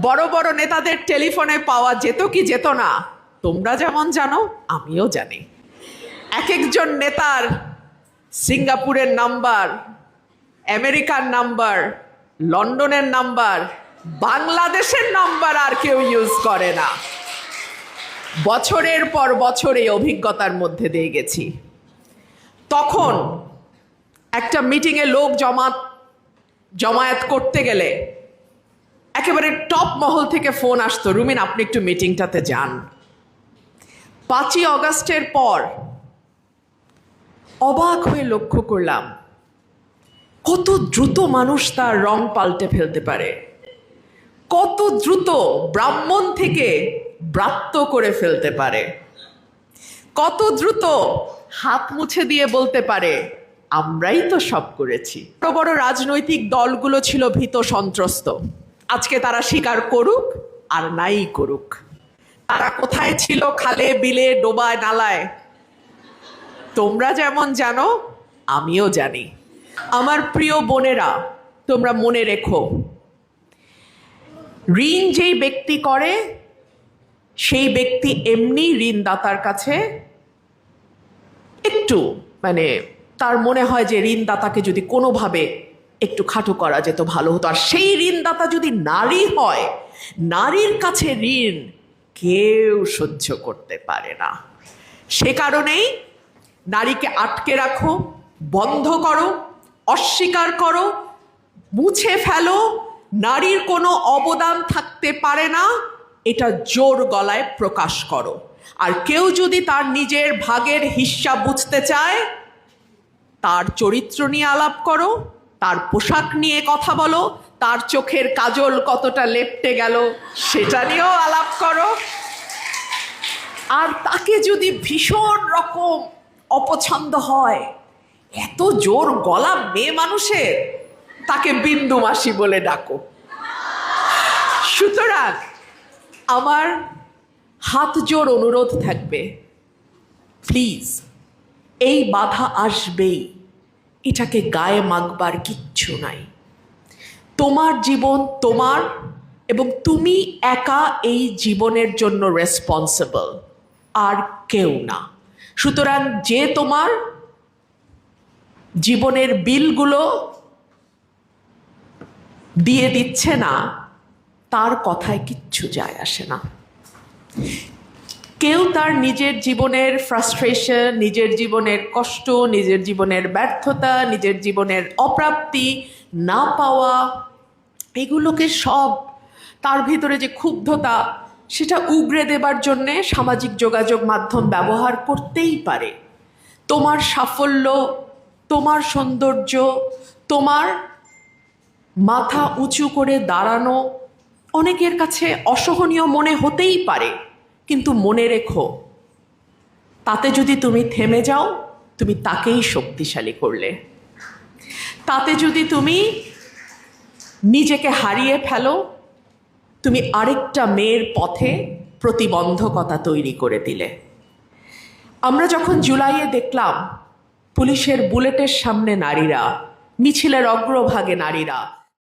বড় বড় নেতাদের টেলিফোনে পাওয়া যেত কি যেত না তোমরা যেমন জানো আমিও জানি। এক একজন নেতার সিঙ্গাপুরের নাম্বার, আমেরিকার নাম্বার, লন্ডনের নাম্বার, বাংলাদেশের নাম্বার আর কেউ ইউজ করে না। বছরের পর বছর এই অভিজ্ঞতার মধ্যে দিয়ে গেছি। তখন একটা মিটিংয়ে লোক জমায়েত করতে গেলে একেবারে টপ মহল থেকে ফোন আসতো, রুমিন আপনি একটু মিটিংটাতে যান। 5ই অগাস্টের পর অবাক হয়ে লক্ষ্য করলাম কত দ্রুত মানুষ তার রং পাল্টে ফেলতে পারে, কত দ্রুত ব্রাহ্মণ থেকে ব্রাত্য করে ফেলতে পারে, কত দ্রুত হাত মুছে দিয়ে বলতে পারে আমরাই তো সব করেছি। বড় বড় রাজনৈতিক দলগুলো ছিল ভীত সন্ত্রস্ত। আজকে তারা স্বীকার করুক আর নাই করুক, তারা কোথায় ছিল খালে বিলে ডোবায় নালায় তোমরা যেমন জানো আমিও জানি। আমার প্রিয় বোনেরা, তোমরা মনে রেখো, ঋণ যেই ব্যক্তি করে সেই ব্যক্তি এমনি ঋণদাতার কাছে একটু তার মনে হয় যে ঋণদাতাকে যদি কোনোভাবে একটু খাটো করা যেত ভালো হতো। আর সেই ঋণদাতা যদি নারী হয়, নারীর কাছে ঋণ কেউ সহ্য করতে পারে না। সে কারণেই নারীকে আটকে রাখো, বন্ধ করো, অস্বীকার করো, মুছে ফেলো, নারীর কোনো অবদান থাকতে পারে না, এটা জোর গলায় প্রকাশ করো। আর কেউ যদি তার নিজের ভাগের হিস্সা বুঝতে চায়, তার চরিত্র নিয়ে আলাপ করো, তার পোশাক নিয়ে কথা বলো, তার চোখের কাজল কতটা লেপ্টে গেল সেটা নিয়েও আলাপ করো। আর তাকে যদি ভীষণ রকম অপছন্দ হয়, এত জোর গলা মেয়ে মানুষের, তাকে বিন্দু মাসি বলে ডাকো। সুতরাং আমার হাত জোর অনুরোধ থাকবে, প্লিজ এই বাধা আসবেই, এটাকে গায়ে মাখবার কিচ্ছু নাই। তোমার জীবন তোমার, এবং তুমি একা এই জীবনের জন্য রেসপন্সিবল, আর কেউ না। সুতরাং যে তোমার জীবনের বিলগুলো দিয়ে দিচ্ছে না, তার কথায় কিচ্ছু যায় আসে না। কেউ তার নিজের জীবনের ফ্রাস্ট্রেশন, নিজের জীবনের কষ্ট, নিজের জীবনের ব্যর্থতা, নিজের জীবনের অপ্রাপ্তি, না পাওয়া, এগুলোকে সব, তার ভিতরে যে ক্ষুব্ধতা, সেটা উগরে দেবার জন্যে সামাজিক যোগাযোগ মাধ্যম ব্যবহার করতেই পারে। তোমার সাফল্য, তোমার সৌন্দর্য, তোমার মাথা উঁচু করে দাঁড়ানো অনেকের কাছে অসহনীয় মনে হতেই পারে, কিন্তু মনে রেখো, তাতে যদি তুমি থেমে যাও, তুমি তাকেই শক্তিশালী করলে। তাতে যদি তুমি নিজেকে হারিয়ে ফেলো, তুমি আরেকটা মেয়ের পথে প্রতিবন্ধকতা তৈরি করে দিলে। আমরা যখন জুলাইয়ে দেখলাম পুলিশের বুলেটের সামনে নারীরা, মিছিলের অগ্রভাগে নারীরা,